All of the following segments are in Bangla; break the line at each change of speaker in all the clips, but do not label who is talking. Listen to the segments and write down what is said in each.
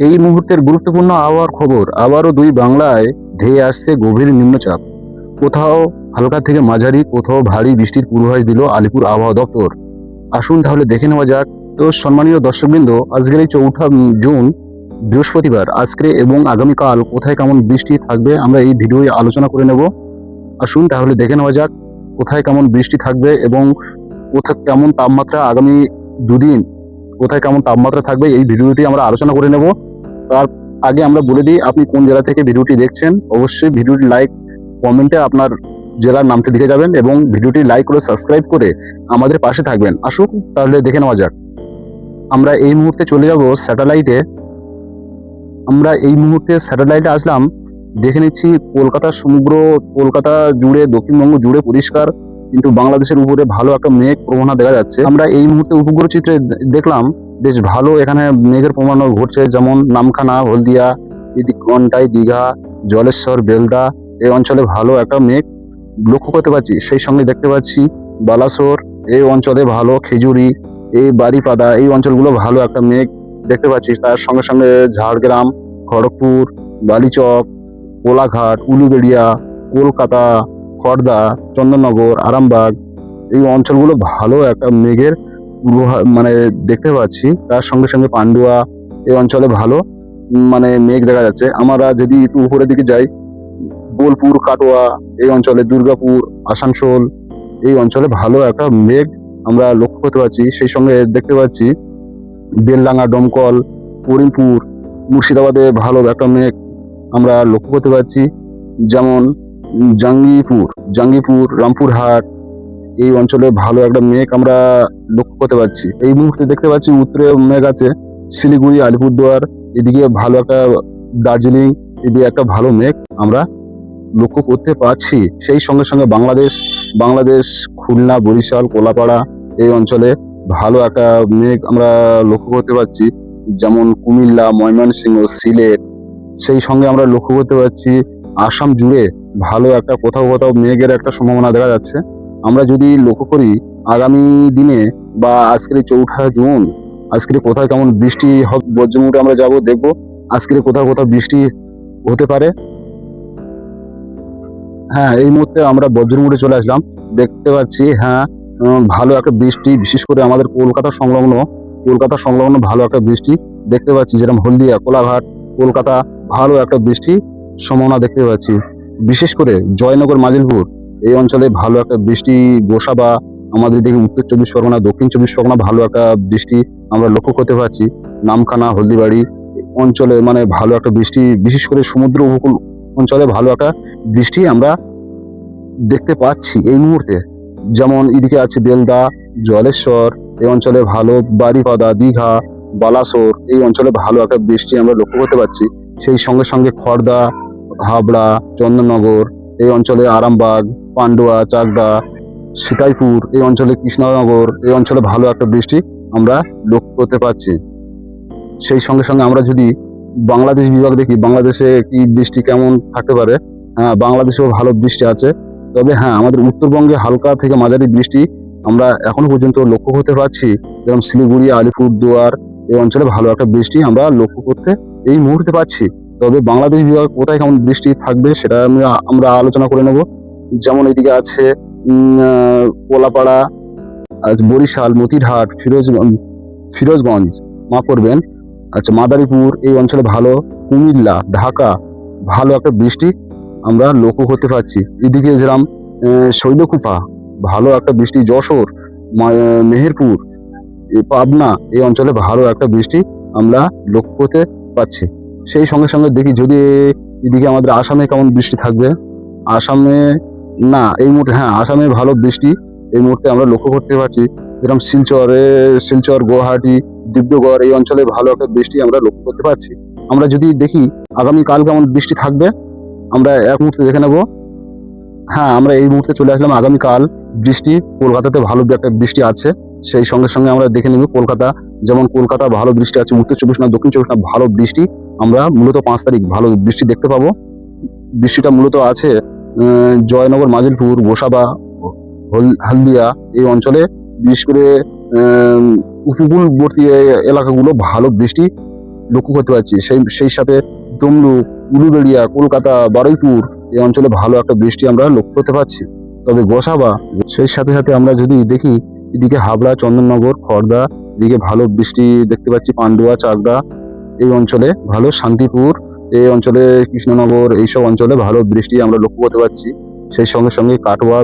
এই মুহূর্তের গুরুত্বপূর্ণ আবহাওয়ার খবর। আবারও দুই বাংলায় ধেয়ে আসছে গভীর নিম্নচাপ। কোথাও হালকা থেকে মাঝারি, কোথাও ভারী বৃষ্টির পূর্বাভাস দিল আলিপুর আবহাওয়া দপ্তর। আসুন তাহলে দেখে নেওয়া যাক। তো সম্মানীয় দর্শকবৃন্দ, আজকের এই 4 জুন বৃহস্পতিবার, আজকে এবং আগামীকাল কোথায় কেমন বৃষ্টি থাকবে আমরা এই ভিডিওয়ে আলোচনা করে নেব। আসুন তাহলে দেখে নেওয়া যাক কোথায় কেমন বৃষ্টি থাকবে এবং কোথায় কেমন তাপমাত্রা আগামী দুদিন, কোথায় কেমন তাপমাত্রা থাকবে এই ভিডিওটি আমরা আলোচনা করে নেব। তার আগে আমরা বলে দিই, আপনি কোন জেলা থেকে ভিডিওটি দেখছেন। অবশ্যই ভিডিওটি লাইক, কমেন্টে আপনার জেলার নামটি লিখে যাবেন এবং ভিডিওটি লাইক করে সাবস্ক্রাইব করে আমাদের পাশে থাকবেন। আসুন তাহলে দেখে নেওয়া যাক। আমরা এই মুহূর্তে চলে যাব স্যাটেলাইটে। আমরা এই মুহূর্তে স্যাটেলাইটে আসলাম। দেখে নিচ্ছি কলকাতা, সমগ্র কলকাতা জুড়ে, দক্ষিণবঙ্গ জুড়ে পরিষ্কার, কিন্তু বাংলাদেশের উপরে ভালো একটা মেঘ প্রবণতা দেখা যাচ্ছে। আমরা এই মুহূর্তে উপগ্রহ চিত্রে দেখলাম বেশ ভালো এখানে মেঘের প্রবণতা ঘটছে, যেমন নামখানা, হলদিয়া, এদিক ঘন্টাই, দীঘা, জলেশ্বর, বেলদা এই অঞ্চলে ভালো একটা মেঘ লক্ষ্য করতে পারছি। সেই সঙ্গে দেখতে পাচ্ছি বালাসোর এই অঞ্চলে ভালো, খেজুরি, এই বারিপাদা এই অঞ্চলগুলো ভালো একটা মেঘ দেখতে পাচ্ছি। তার সঙ্গে সঙ্গে ঝাড়গ্রাম, খড়গপুর, বালিচক, কোলাঘাট, উলুবেড়িয়া, কলকাতা, খড়দা, চন্দননগর, আরামবাগ এই অঞ্চলগুলো ভালো একটা মেঘের মানে দেখতে পাচ্ছি। তার সঙ্গে সঙ্গে পান্ডুয়া এই অঞ্চলে ভালো মানে মেঘ দেখা যাচ্ছে। আমরা যদি একটু উপরের দিকে যাই, বোলপুর, কাটোয়া এই অঞ্চলে, দুর্গাপুর, আসানসোল এই অঞ্চলে ভালো একটা মেঘ আমরা লক্ষ্য করতে পারছি। সেই সঙ্গে দেখতে পাচ্ছি বেলডাঙ্গা, দমকল, করিমপুর, মুর্শিদাবাদে ভালো একটা মেঘ আমরা লক্ষ্য করতে পারছি। যেমন জাঙ্গিপুর, রামপুরহাট এই অঞ্চলে ভালো একটা মেঘ আমরা লক্ষ্য করতে পারছি। এই মুহূর্তে দেখতে পাচ্ছি উত্তরে মেঘ আছে, শিলিগুড়ি, আলিপুরদুয়ার এদিকে ভালো একটা, দার্জিলিং এদিকে একটা ভালো মেঘ আমরা লক্ষ্য করতে পারছি। সেই সঙ্গে সঙ্গে বাংলাদেশ খুলনা, বরিশাল, কোলাপাড়া এই অঞ্চলে ভালো একটা মেঘ আমরা লক্ষ্য করতে পারছি। যেমন কুমিল্লা, ময়মনসিংহ, সিলেট। সেই সঙ্গে আমরা লক্ষ্য করতে পারছি আসাম জুড়ে ভালো একটা কোথাও কোথাও মেঘের একটা সম্ভাবনা দেখা যাচ্ছে। আমরা যদি লক্ষ্য করি আগামী দিনে বা আজকের 4 জুন, আজকের কোথায় কেমন বৃষ্টি হবে বজ্রমুটে আমরা যাব, দেখবো আজকের কোথাও কোথাও বৃষ্টি হতে পারে। হ্যাঁ, এই মুহূর্তে আমরা বজ্রমুটে চলে আসলাম। দেখতে পাচ্ছি হ্যাঁ, ভালো একটা বৃষ্টি, বিশেষ করে আমাদের কলকাতা সংলগ্ন ভালো একটা বৃষ্টি দেখতে পাচ্ছি। যেরকম হলদিয়া, কোলাঘাট, কলকাতা ভালো একটা বৃষ্টি সম্ভাবনা দেখতে পাচ্ছি। বিশেষ করে জয়নগর, মাজিলপুর এই অঞ্চলে ভালো একটা বৃষ্টি, গোসাবা আমাদের দিকে উত্তর 24 পরগনা, দক্ষিণ 24 পরগনা ভালো একটা বৃষ্টি আমরা লক্ষ্য করতে পারছি। নামখানা, হলদিবাড়ি অঞ্চলে মানে ভালো একটা বৃষ্টি, বিশেষ করে সমুদ্র উপকূল অঞ্চলে ভালো একটা বৃষ্টি আমরা দেখতে পাচ্ছি এই মুহূর্তে। যেমন এদিকে আছে বেলদা, জলেশ্বর এই অঞ্চলে ভালো, বারিপাদা, দীঘা, বালাসোর এই অঞ্চলে ভালো একটা বৃষ্টি আমরা লক্ষ্য করতে পারছি। সেই সঙ্গে সঙ্গে খড়দা, হাবড়া, চন্দননগর এই অঞ্চলে, আরামবাগ, পান্ডুয়া, চাকদা, সিতাইপুর এই অঞ্চলে, কৃষ্ণনগর এই অঞ্চলে ভালো একটা বৃষ্টি আমরা লক্ষ্য করতে পারছি। সেই সঙ্গে সঙ্গে আমরা যদি বাংলাদেশ বিভাগ দেখি, বাংলাদেশে কি বৃষ্টি কেমন থাকতে পারে। হ্যাঁ, বাংলাদেশেও ভালো বৃষ্টি আছে। তবে হ্যাঁ, আমাদের উত্তরবঙ্গে হালকা থেকে মাঝারি বৃষ্টি আমরা এখনো পর্যন্ত লক্ষ্য করতে পারছি। যেমন শিলিগুড়ি, আলিপুরদুয়ার এই অঞ্চলে ভালো একটা বৃষ্টি আমরা লক্ষ্য করতে এই মুহূর্তে পাচ্ছি। তবে বাংলাদেশ বিভাগ কোথায় কেমন বৃষ্টি থাকবে সেটা আমরা আলোচনা করে নেব। যেমন এদিকে আছে কোলাপাড়া, বরিশাল, মতিরহাট, ফিরোজগঞ্জ, মাফ করবেন, আচ্ছা মাদারীপুর এই অঞ্চলে ভালো, কুমিল্লা, ঢাকা ভালো একটা বৃষ্টি আমরা লক্ষ্য করতে পারছি। এদিকে যেরাম শৈলকুপা ভালো একটা বৃষ্টি, যশোর, মেহেরপুর, পাবনা এই অঞ্চলে ভালো একটা বৃষ্টি আমরা লক্ষ্য করতে পারছি। সেই সঙ্গে সঙ্গে দেখি যদি এদিকে আমাদের আসামে কেমন বৃষ্টি থাকবে। আসামে না, এই মুহূর্তে হ্যাঁ, আসামে ভালো বৃষ্টি এই মুহূর্তে আমরা লক্ষ্য করতে পারছি। যেরকম শিলচর, গুয়াহাটি, ডিব্রুগড় এই অঞ্চলে ভালো একটা বৃষ্টি আমরা লক্ষ্য করতে পারছি। আমরা যদি দেখি আগামীকাল কেমন বৃষ্টি থাকবে আমরা এক মুহূর্তে দেখে নেব। হ্যাঁ, আমরা এই মুহূর্তে চলে আসলাম আগামীকাল বৃষ্টি, কলকাতাতে ভালো একটা বৃষ্টি আছে। সেই সঙ্গে সঙ্গে আমরা দেখে নেব কলকাতা, যেমন কলকাতা ভালো বৃষ্টি আছে, উত্তর 24 পরগনা, দক্ষিণ 24 পরগনা ভালো বৃষ্টি আমরা মূলত 5 তারিখ ভালো বৃষ্টি দেখতে পাবো। বৃষ্টিটা মূলত আছে জয়নগর, মাজিলপুর, গোসাবা, হলদিয়া এই অঞ্চলে, বিশেষ করে উপকূলবর্তী এলাকাগুলো ভালো বৃষ্টি লক্ষ্য করতে পারছি। সেই সাথে তমলুক, উলুবেড়িয়া, কলকাতা, বারুইপুর এই অঞ্চলে ভালো একটা বৃষ্টি আমরা লক্ষ্য করতে পারছি। তবে গোসাবা সেই সাথে সাথে আমরা যদি দেখি এদিকে হাবড়া, চন্দননগর, খড়দা এদিকে ভালো বৃষ্টি দেখতে পাচ্ছি। পান্ডুয়া, চাকদা এই অঞ্চলে ভালো, শান্তিপুর এই অঞ্চলে, কৃষ্ণনগর এইসব অঞ্চলে ভালো বৃষ্টি আমরা লক্ষ্য করতে পারছি। সেই সঙ্গে সঙ্গে কাটোয়া,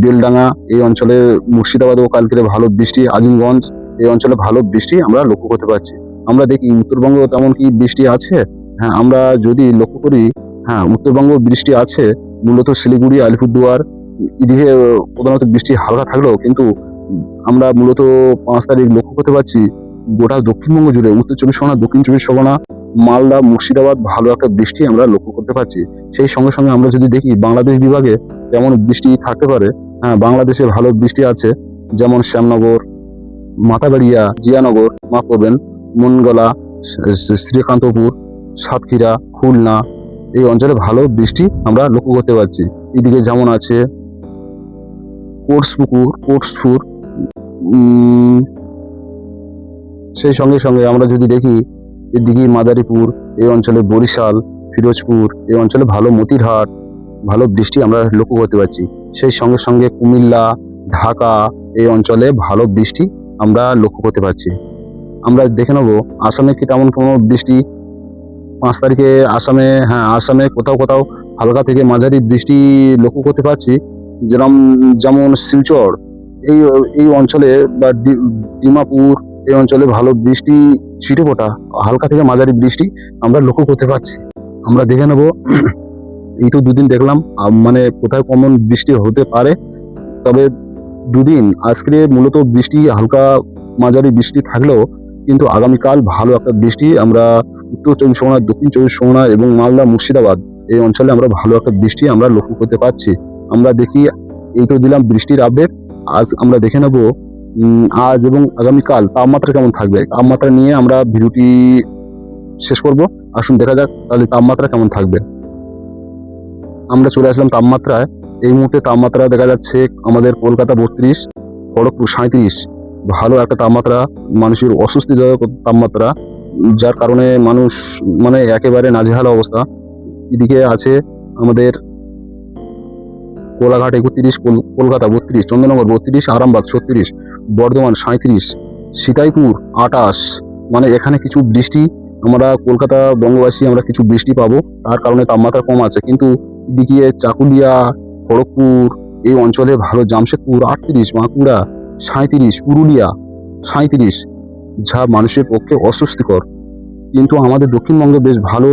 বেলডাঙ্গা এই অঞ্চলে, মুর্শিদাবাদেও কালকে ভালো বৃষ্টি, আজিমগঞ্জ এই অঞ্চলে ভালো বৃষ্টি আমরা লক্ষ্য করতে পারছি। আমরা দেখি উত্তরবঙ্গ তেমন কি বৃষ্টি আছে? হ্যাঁ, আমরা যদি লক্ষ্য করি, হ্যাঁ উত্তরবঙ্গ বৃষ্টি আছে। মূলত শিলিগুড়ি, আলিপুরদুয়ার এদিকে প্রধানত বৃষ্টি হালকা থাকলেও কিন্তু আমরা মূলত 5 তারিখ লক্ষ্য করতে পারছি গোটা দক্ষিণবঙ্গ জুড়ে, উত্তর 24 পরগনা, দক্ষিণ 24 পরগনা, মালদা, মুর্শিদাবাদ ভালো একটা বৃষ্টি আমরা লক্ষ্য করতে পারছি। সেই সঙ্গে সঙ্গে আমরা যদি দেখি বাংলাদেশ বিভাগে কেমন বৃষ্টি থাকতে পারে, হ্যাঁ বাংলাদেশে ভালো বৃষ্টি আছে। যেমন শ্যামনগর, মাথাবাড়িয়া, জিয়ানগর, মাফ করবেন, মনগলা, শ্রীকান্তপুর, সাতক্ষীরা, খুলনা এই অঞ্চলে ভালো বৃষ্টি আমরা লক্ষ্য করতে পারছি। এদিকে যেমন আছে কোটসপুর, সেই সঙ্গে সঙ্গে আমরা যদি দেখি এদিকে মাদারীপুর এই অঞ্চলে, বরিশাল, ফিরোজপুর এই অঞ্চলে ভালো, মতিরহাট ভালো বৃষ্টি আমরা লক্ষ্য করতে পারছি। সেই সঙ্গে সঙ্গে কুমিল্লা, ঢাকা এই অঞ্চলে ভালো বৃষ্টি আমরা লক্ষ্য করতে পারছি। আমরা দেখে নেব আসামে কি তেমন কোনো বৃষ্টি 5 তারিখে আসামে, হ্যাঁ আসামে কোথাও কোথাও হালকা থেকে মাঝারি বৃষ্টি লক্ষ্য করতে পারছি। যেমন শিলচর এই এই অঞ্চলে বা ডিমাপুর এই অঞ্চলে ভালো বৃষ্টি, ছিটেফোঁটা হালকা থেকে মাঝারি বৃষ্টি আমরা লক্ষ্য করতে পারছি। আমরা দেখে নেব এই তো 2 দিন দেখলাম, মানে কোথায় কমন বৃষ্টি হতে পারে। তবে 2 দিন আজকে মূলত বৃষ্টি হালকা মাঝারি বৃষ্টি থাকলেও কিন্তু আগামীকাল ভালো একটা বৃষ্টি আমরা উত্তর 24 পরগনা, দক্ষিণ 24 পরগনা এবং মালদা, মুর্শিদাবাদ এই অঞ্চলে আমরা ভালো একটা বৃষ্টি আমরা লক্ষ্য করতে পারছি। আমরা দেখি এই তো দিলাম বৃষ্টির আপডেট। আজ আমরা দেখে নেব আজ এবং আগামীকাল তাপমাত্রা কেমন থাকবে। তাপমাত্রা নিয়ে আমরা ভিডিওটি শেষ করব। আসুন দেখা যাক তাহলে তাপমাত্রা কেমন থাকবে। আমরা চলে আসলাম তাপমাত্রায়। এই মুহূর্তে তাপমাত্রা দেখা যাচ্ছে আমাদের কলকাতা 32, খড়গপুর 37, ভালো একটা তাপমাত্রা, মানুষের অস্বস্তিদায়ক তাপমাত্রা, যার কারণে মানুষ মানে একেবারে নাজেহাল অবস্থা। এদিকে আছে আমাদের কোলাঘাট 31, কলকাতা 32, চন্দননগর 32, আরামবাগ 36, বর্ধমান 37, সীতাইপুর 28। মানে এখানে কিছু বৃষ্টি আমরা কলকাতা বঙ্গবাসী আমরা কিছু বৃষ্টি পাবো, তার কারণে তাপমাত্রা কম আছে। কিন্তু এদিকে চাকুলিয়া, খড়গপুর এই অঞ্চলে ভালো, জামশেদপুর 38, বাঁকুড়া 37, পুরুলিয়া 37, যা মানুষের পক্ষে অস্বস্তিকর। কিন্তু আমাদের দক্ষিণবঙ্গে বেশ ভালো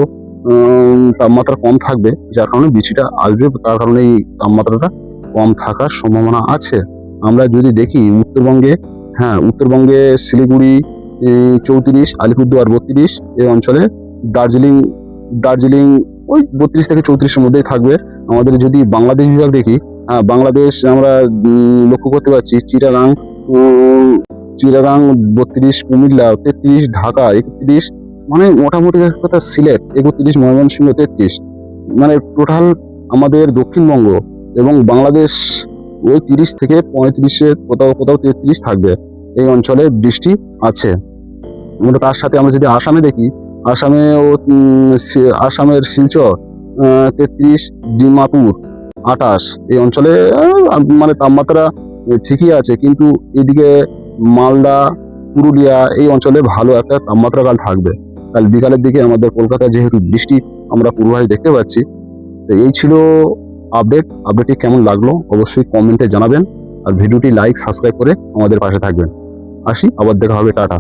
তাপমাত্রা কম থাকবে, যার কারণে বৃষ্টিটা আসবে, তার কারণে এই তাপমাত্রাটা কম থাকার সম্ভাবনা আছে। আমরা যদি দেখি উত্তরবঙ্গে, হ্যাঁ উত্তরবঙ্গে শিলিগুড়ি 34, আলিপুরদুয়ার 32 এই অঞ্চলে, দার্জিলিং ওই 32 থেকে 34-এর মধ্যেই থাকবে। আমাদের যদি বাংলাদেশ বিভাগ দেখি, হ্যাঁ বাংলাদেশ আমরা লক্ষ্য করতে পারছি চিটাগাং 32, কুমিল্লা 33, ঢাকা 31, মানে মোটামুটি কথা সিলেট 31, ময়মনসিংহ 33, মানে টোটাল আমাদের দক্ষিণবঙ্গ এবং বাংলাদেশ ওই 30 থেকে 35-এ কোথাও কোথাও 33 থাকবে এই অঞ্চলে বৃষ্টি আছে। আমরা তার সাথে আমরা যদি আসামে দেখি, আসামের শিলচর 33, ডিমাপুর 28 এই অঞ্চলে মানে তাপমাত্রা ঠিকই আছে। কিন্তু এদিকে মালদা, পুরুলিয়া এই অঞ্চলে ভালো একটা তাপমাত্রা কাল থাকবে। কাল বিকালের দিকে আমাদের কলকাতায় যেহেতু বৃষ্টি আমরা পূর্বাভাস দেখতে পাচ্ছি। তো এই ছিল আপডেটটি কেমন লাগলো অবশ্যই কমেন্টে জানাবেন, আর ভিডিওটি লাইক, সাবস্ক্রাইব করে আমাদের পাশে থাকবেন। আসি, আবার দেখা হবে, টাটা।